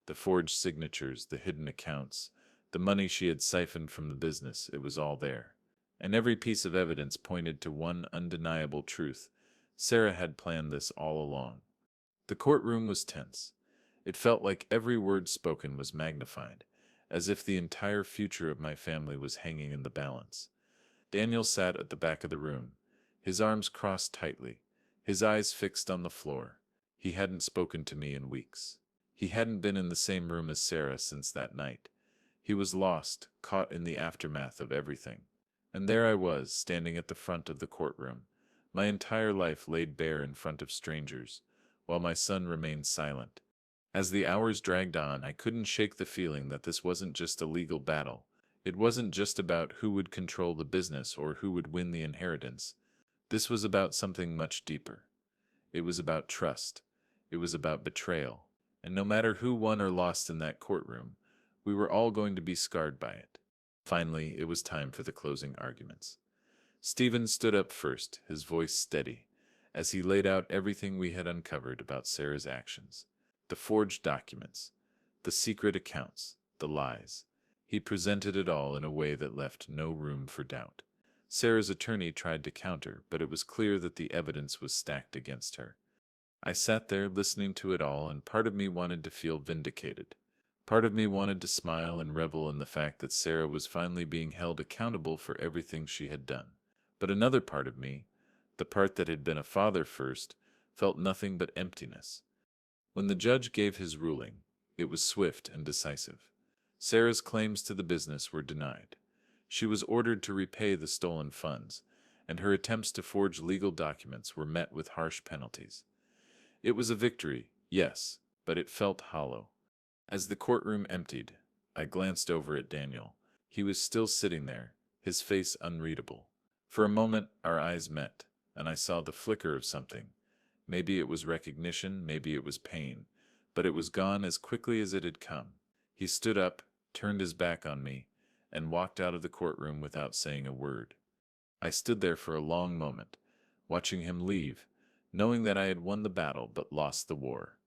The forged signatures, the hidden accounts, the money she had siphoned from the business, it was all there. And every piece of evidence pointed to one undeniable truth. Sarah had planned this all along. The courtroom was tense. It felt like every word spoken was magnified, as if the entire future of my family was hanging in the balance. Daniel sat at the back of the room, his arms crossed tightly, his eyes fixed on the floor. He hadn't spoken to me in weeks. He hadn't been in the same room as Sarah since that night. He was lost, caught in the aftermath of everything. And there I was, standing at the front of the courtroom, my entire life laid bare in front of strangers, while my son remained silent. As the hours dragged on, I couldn't shake the feeling that this wasn't just a legal battle. It wasn't just about who would control the business or who would win the inheritance. This was about something much deeper. It was about trust. It was about betrayal. And no matter who won or lost in that courtroom, we were all going to be scarred by it. Finally, it was time for the closing arguments. Stephen stood up first, his voice steady, as he laid out everything we had uncovered about Sarah's actions. The forged documents, the secret accounts, the lies. He presented it all in a way that left no room for doubt. Sarah's attorney tried to counter, but it was clear that the evidence was stacked against her. I sat there listening to it all, and part of me wanted to feel vindicated. Part of me wanted to smile and revel in the fact that Sarah was finally being held accountable for everything she had done. But another part of me, the part that had been a father first, felt nothing but emptiness. When the judge gave his ruling, it was swift and decisive. Sarah's claims to the business were denied. She was ordered to repay the stolen funds, and her attempts to forge legal documents were met with harsh penalties. It was a victory, yes, but it felt hollow. As the courtroom emptied, I glanced over at Daniel. He was still sitting there, his face unreadable. For a moment, our eyes met, and I saw the flicker of something. Maybe it was recognition, maybe it was pain, but it was gone as quickly as it had come. He stood up, turned his back on me, and walked out of the courtroom without saying a word. I stood there for a long moment, watching him leave, knowing that I had won the battle but lost the war.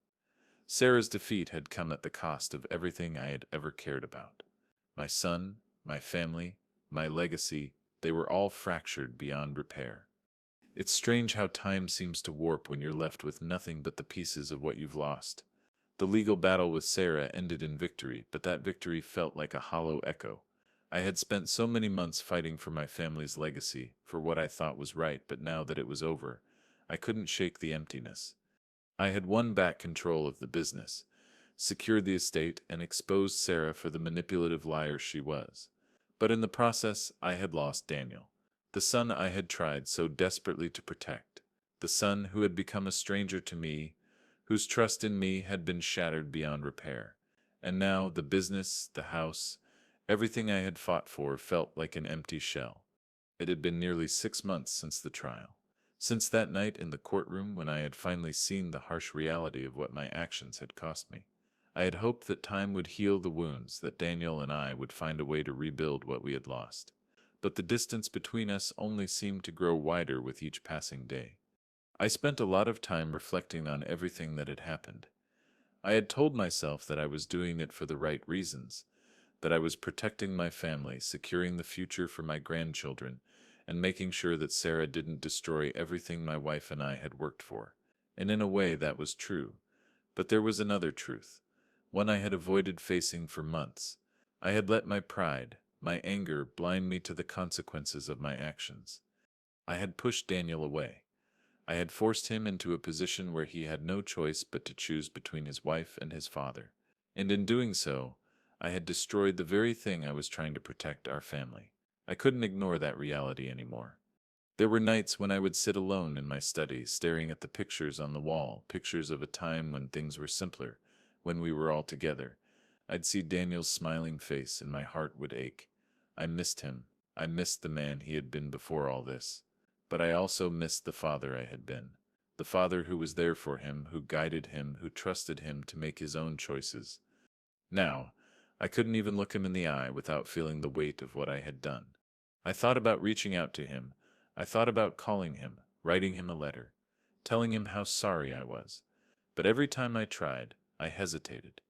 Sarah's defeat had come at the cost of everything I had ever cared about. My son, my family, my legacy, they were all fractured beyond repair. It's strange how time seems to warp when you're left with nothing but the pieces of what you've lost. The legal battle with Sarah ended in victory, but that victory felt like a hollow echo. I had spent so many months fighting for my family's legacy, for what I thought was right, but now that it was over, I couldn't shake the emptiness. I had won back control of the business, secured the estate, and exposed Sarah for the manipulative liar she was. But in the process, I had lost Daniel, the son I had tried so desperately to protect, the son who had become a stranger to me, whose trust in me had been shattered beyond repair. And now the business, the house, everything I had fought for felt like an empty shell. It had been nearly 6 months since the trial. Since that night in the courtroom when I had finally seen the harsh reality of what my actions had cost me. I had hoped that time would heal the wounds, that Daniel and I would find a way to rebuild what we had lost. But the distance between us only seemed to grow wider with each passing day. I spent a lot of time reflecting on everything that had happened. I had told myself that I was doing it for the right reasons, that I was protecting my family, securing the future for my grandchildren, and making sure that Sarah didn't destroy everything my wife and I had worked for. And in a way, that was true. But there was another truth, one I had avoided facing for months. I had let my pride, my anger, blind me to the consequences of my actions. I had pushed Daniel away. I had forced him into a position where he had no choice but to choose between his wife and his father. And in doing so, I had destroyed the very thing I was trying to protect, our family. I couldn't ignore that reality anymore. There were nights when I would sit alone in my study, staring at the pictures on the wall, pictures of a time when things were simpler, when we were all together. I'd see Daniel's smiling face and my heart would ache. I missed him. I missed the man he had been before all this. But I also missed the father I had been. The father who was there for him, who guided him, who trusted him to make his own choices. Now, I couldn't even look him in the eye without feeling the weight of what I had done. I thought about reaching out to him. I thought about calling him, writing him a letter, telling him how sorry I was. But every time I tried, I hesitated.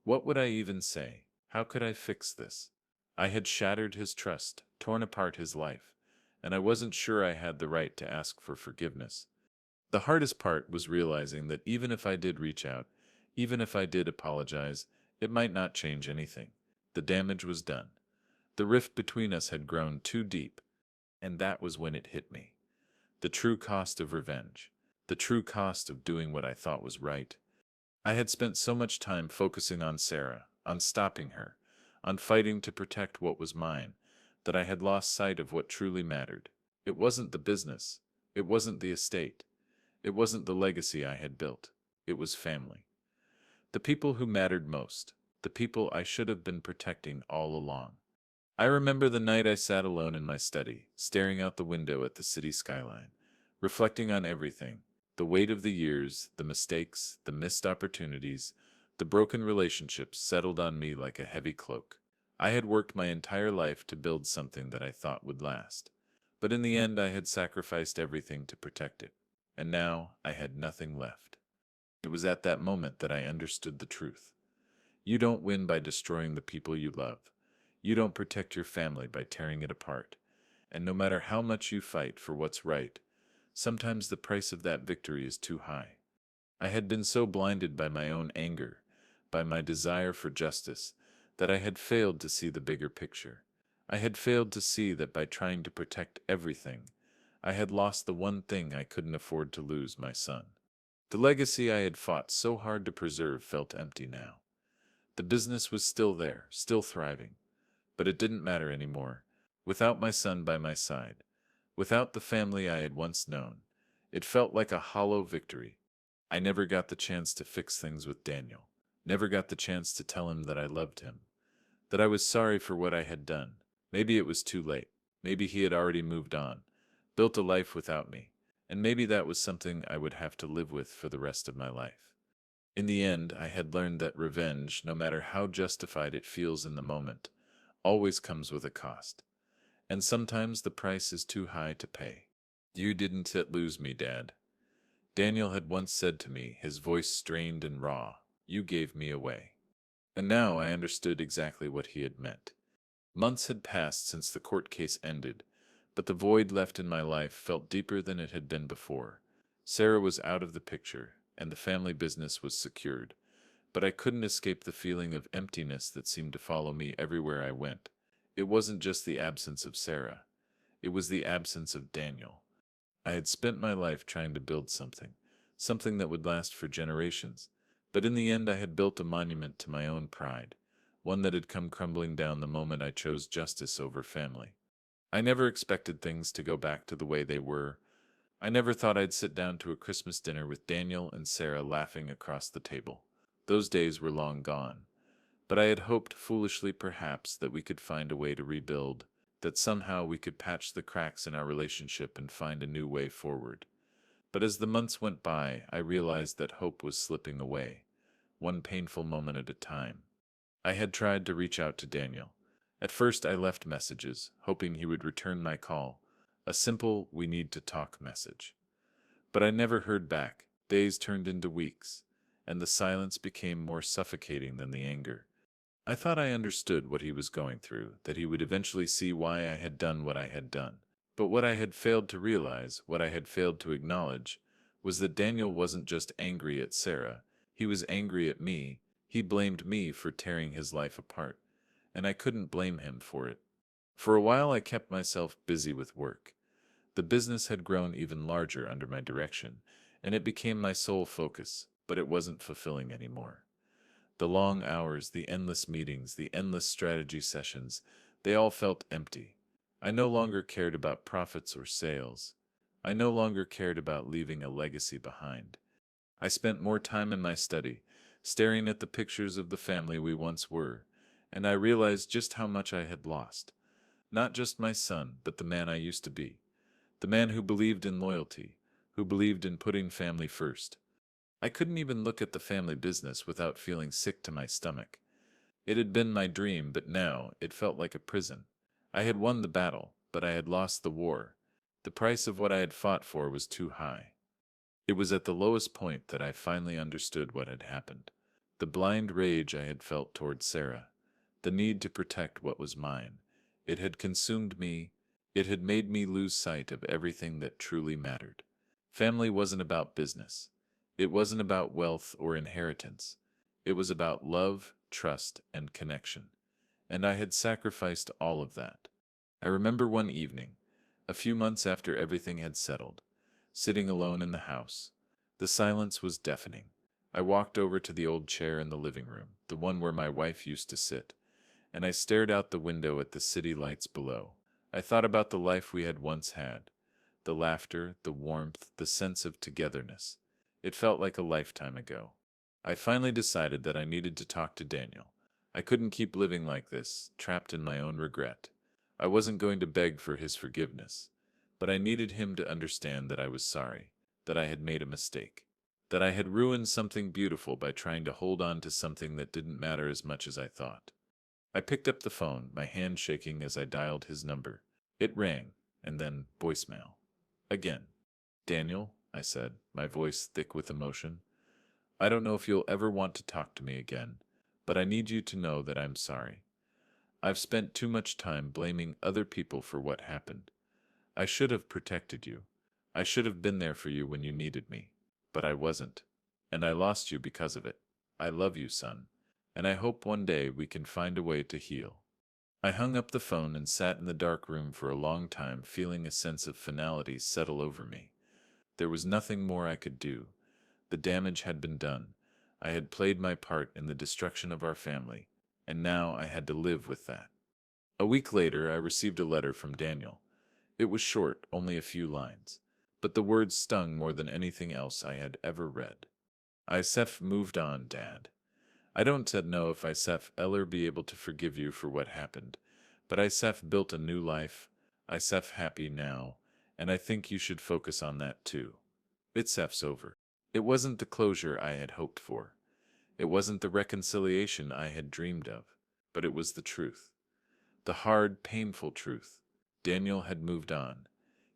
What would I even say? How could I fix this? I had shattered his trust, torn apart his life, and I wasn't sure I had the right to ask for forgiveness. The hardest part was realizing that even if I did reach out, even if I did apologize, it might not change anything. The damage was done. The rift between us had grown too deep, and that was when it hit me. The true cost of revenge. The true cost of doing what I thought was right. I had spent so much time focusing on Sarah, on stopping her, on fighting to protect what was mine, that I had lost sight of what truly mattered. It wasn't the business. It wasn't the estate. It wasn't the legacy I had built. It was family. The people who mattered most. The people I should have been protecting all along. I remember the night I sat alone in my study, staring out the window at the city skyline, reflecting on everything, the weight of the years, the mistakes, the missed opportunities, the broken relationships settled on me like a heavy cloak. I had worked my entire life to build something that I thought would last. But in the end, I had sacrificed everything to protect it. And now I had nothing left. It was at that moment that I understood the truth. You don't win by destroying the people you love. You don't protect your family by tearing it apart. And no matter how much you fight for what's right, sometimes the price of that victory is too high. I had been so blinded by my own anger, by my desire for justice, that I had failed to see the bigger picture. I had failed to see that by trying to protect everything, I had lost the one thing I couldn't afford to lose, my son. The legacy I had fought so hard to preserve felt empty now. The business was still there, still thriving, but it didn't matter anymore. Without my son by my side, without the family I had once known, it felt like a hollow victory. I never got the chance to fix things with Daniel, never got the chance to tell him that I loved him, that I was sorry for what I had done. Maybe it was too late. Maybe he had already moved on, built a life without me, and maybe that was something I would have to live with for the rest of my life. In the end, I had learned that revenge, no matter how justified it feels in the moment, always comes with a cost. And sometimes the price is too high to pay. You didn't lose me, Dad. Daniel had once said to me, his voice strained and raw, "You gave me away." And now I understood exactly what he had meant. Months had passed since the court case ended, but the void left in my life felt deeper than it had been before. Sarah was out of the picture, and the family business was secured, but I couldn't escape the feeling of emptiness that seemed to follow me everywhere I went. It wasn't just the absence of Sarah, it was the absence of Daniel. I had spent my life trying to build something, something that would last for generations, but in the end I had built a monument to my own pride, one that had come crumbling down the moment I chose justice over family. I never expected things to go back to the way they were. I never thought I'd sit down to a Christmas dinner with Daniel and Sarah laughing across the table. Those days were long gone. But I had hoped, foolishly perhaps, that we could find a way to rebuild, that somehow we could patch the cracks in our relationship and find a new way forward. But as the months went by, I realized that hope was slipping away, one painful moment at a time. I had tried to reach out to Daniel. At first I left messages, hoping he would return my call, a simple "we need to talk" message. But I never heard back. Days turned into weeks, and the silence became more suffocating than the anger. I thought I understood what he was going through, that he would eventually see why I had done what I had done. But what I had failed to realize, what I had failed to acknowledge, was that Daniel wasn't just angry at Sarah, he was angry at me. He blamed me for tearing his life apart, and I couldn't blame him for it. For a while I kept myself busy with work. The business had grown even larger under my direction, and it became my sole focus, but it wasn't fulfilling anymore. The long hours, the endless meetings, the endless strategy sessions, they all felt empty. I no longer cared about profits or sales. I no longer cared about leaving a legacy behind. I spent more time in my study, staring at the pictures of the family we once were, and I realized just how much I had lost. Not just my son, but the man I used to be. The man who believed in loyalty, who believed in putting family first. I couldn't even look at the family business without feeling sick to my stomach. It had been my dream, but now it felt like a prison. I had won the battle, but I had lost the war. The price of what I had fought for was too high. It was at the lowest point that I finally understood what had happened. The blind rage I had felt toward Sarah, the need to protect what was mine. It had consumed me. It had made me lose sight of everything that truly mattered. Family wasn't about business. It wasn't about wealth or inheritance. It was about love, trust, and connection. And I had sacrificed all of that. I remember one evening, a few months after everything had settled, sitting alone in the house. The silence was deafening. I walked over to the old chair in the living room, the one where my wife used to sit, and I stared out the window at the city lights below. I thought about the life we had once had, the laughter, the warmth, the sense of togetherness. It felt like a lifetime ago. I finally decided that I needed to talk to Daniel. I couldn't keep living like this, trapped in my own regret. I wasn't going to beg for his forgiveness, but I needed him to understand that I was sorry, that I had made a mistake, that I had ruined something beautiful by trying to hold on to something that didn't matter as much as I thought. I picked up the phone, my hand shaking as I dialed his number. It rang, and then voicemail. Again. "Daniel," I said, my voice thick with emotion, "I don't know if you'll ever want to talk to me again, but I need you to know that I'm sorry. I've spent too much time blaming other people for what happened. I should have protected you. I should have been there for you when you needed me. But I wasn't. And I lost you because of it. I love you, son. And I hope one day we can find a way to heal." I hung up the phone and sat in the dark room for a long time, feeling a sense of finality settle over me. There was nothing more I could do. The damage had been done. I had played my part in the destruction of our family, and now I had to live with that. A week later, I received a letter from Daniel. It was short, only a few lines, but the words stung more than anything else I had ever read. Isef moved on, Dad. I don't yet know if Isef ever be able to forgive you for what happened, but Isef built a new life. Isef happy now, and I think you should focus on that too. Isef's over. It wasn't the closure I had hoped for. It wasn't the reconciliation I had dreamed of, but it was the truth. The hard, painful truth. Daniel had moved on.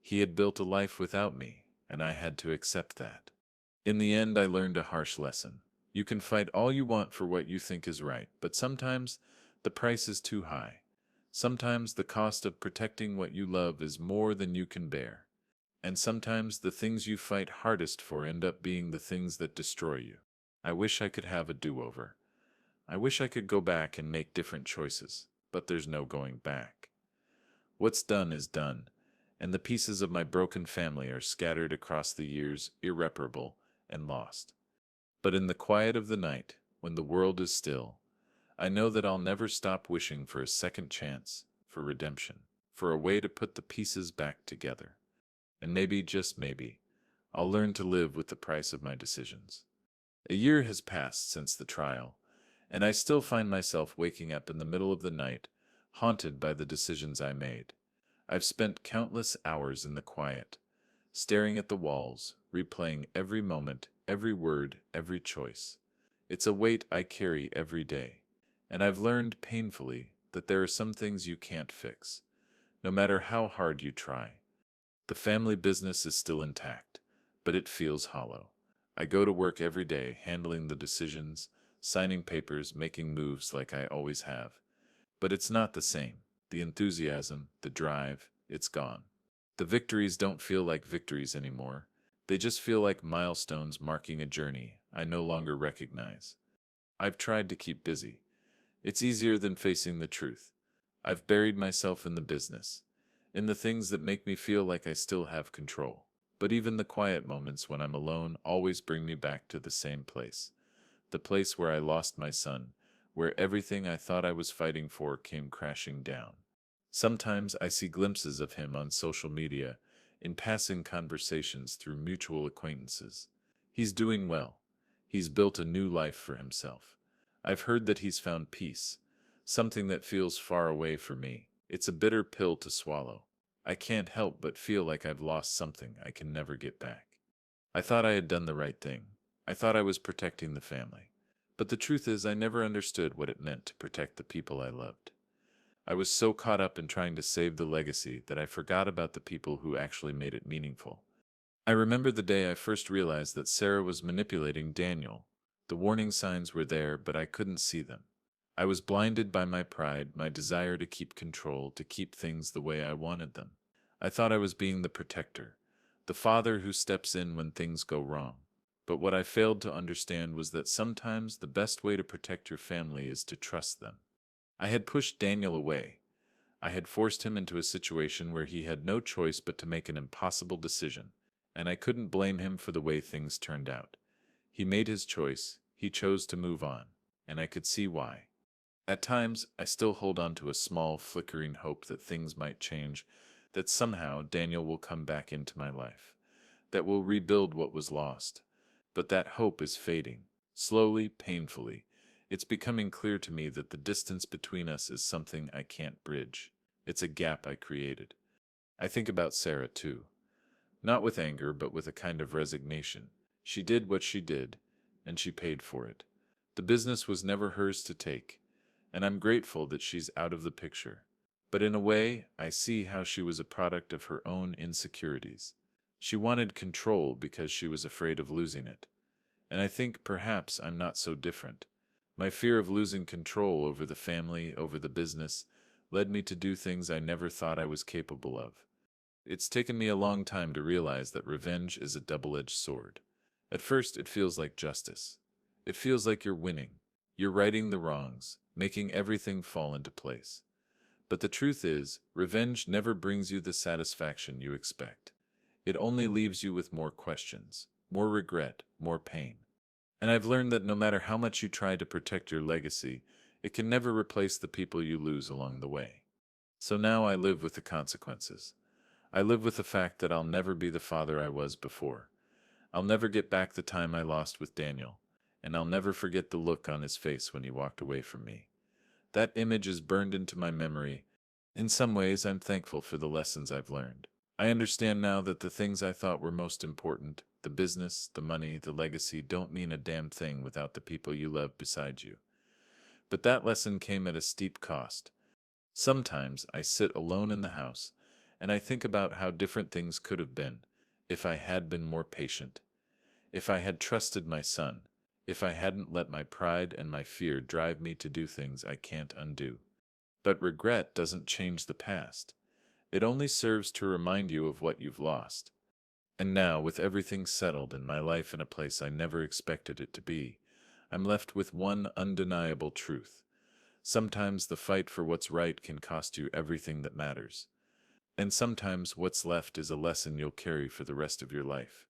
He had built a life without me, and I had to accept that. In the end, I learned a harsh lesson. You can fight all you want for what you think is right, but sometimes the price is too high. Sometimes the cost of protecting what you love is more than you can bear. And sometimes the things you fight hardest for end up being the things that destroy you. I wish I could have a do-over. I wish I could go back and make different choices, but there's no going back. What's done is done, and the pieces of my broken family are scattered across the years, irreparable and lost. But in the quiet of the night, when the world is still, I know that I'll never stop wishing for a second chance, for redemption, for a way to put the pieces back together. And maybe, just maybe, I'll learn to live with the price of my decisions. A year has passed since the trial, and I still find myself waking up in the middle of the night, haunted by the decisions I made. I've spent countless hours in the quiet, staring at the walls, replaying every moment, every word, every choice. It's a weight I carry every day, and I've learned painfully that there are some things you can't fix, no matter how hard you try. The family business is still intact, but it feels hollow. I go to work every day handling the decisions, signing papers, making moves like I always have. But it's not the same. The enthusiasm, the drive, it's gone. The victories don't feel like victories anymore. They just feel like milestones marking a journey I no longer recognize. I've tried to keep busy. It's easier than facing the truth. I've buried myself in the business, in the things that make me feel like I still have control. But even the quiet moments when I'm alone always bring me back to the same place. The place where I lost my son, where everything I thought I was fighting for came crashing down. Sometimes I see glimpses of him on social media, in passing conversations through mutual acquaintances. He's doing well. He's built a new life for himself. I've heard that he's found peace, something that feels far away for me. It's a bitter pill to swallow. I can't help but feel like I've lost something I can never get back. I thought I had done the right thing. I thought I was protecting the family. But the truth is, I never understood what it meant to protect the people I loved. I was so caught up in trying to save the legacy that I forgot about the people who actually made it meaningful. I remember the day I first realized that Sarah was manipulating Daniel. The warning signs were there, but I couldn't see them. I was blinded by my pride, my desire to keep control, to keep things the way I wanted them. I thought I was being the protector, the father who steps in when things go wrong. But what I failed to understand was that sometimes the best way to protect your family is to trust them. I had pushed Daniel away. I had forced him into a situation where he had no choice but to make an impossible decision, and I couldn't blame him for the way things turned out. He made his choice, he chose to move on, and I could see why. At times, I still hold on to a small, flickering hope that things might change, that somehow Daniel will come back into my life, that will rebuild what was lost. But that hope is fading, slowly, painfully. It's becoming clear to me that the distance between us is something I can't bridge. It's a gap I created. I think about Sarah too. Not with anger, but with a kind of resignation. She did what she did, and she paid for it. The business was never hers to take, and I'm grateful that she's out of the picture. But in a way, I see how she was a product of her own insecurities. She wanted control because she was afraid of losing it. And I think perhaps I'm not so different. My fear of losing control over the family, over the business, led me to do things I never thought I was capable of. It's taken me a long time to realize that revenge is a double-edged sword. At first, it feels like justice. It feels like you're winning. You're righting the wrongs, making everything fall into place. But the truth is, revenge never brings you the satisfaction you expect. It only leaves you with more questions, more regret, more pain. And I've learned that no matter how much you try to protect your legacy, it can never replace the people you lose along the way. So now I live with the consequences. I live with the fact that I'll never be the father I was before. I'll never get back the time I lost with Daniel, and I'll never forget the look on his face when he walked away from me. That image is burned into my memory. In some ways, I'm thankful for the lessons I've learned. I understand now that the things I thought were most important, the business, the money, the legacy, don't mean a damn thing without the people you love beside you. But that lesson came at a steep cost. Sometimes I sit alone in the house, and I think about how different things could have been if I had been more patient, if I had trusted my son, if I hadn't let my pride and my fear drive me to do things I can't undo. But regret doesn't change the past. It only serves to remind you of what you've lost. And now, with everything settled and my life in a place I never expected it to be, I'm left with one undeniable truth. Sometimes the fight for what's right can cost you everything that matters. And sometimes what's left is a lesson you'll carry for the rest of your life.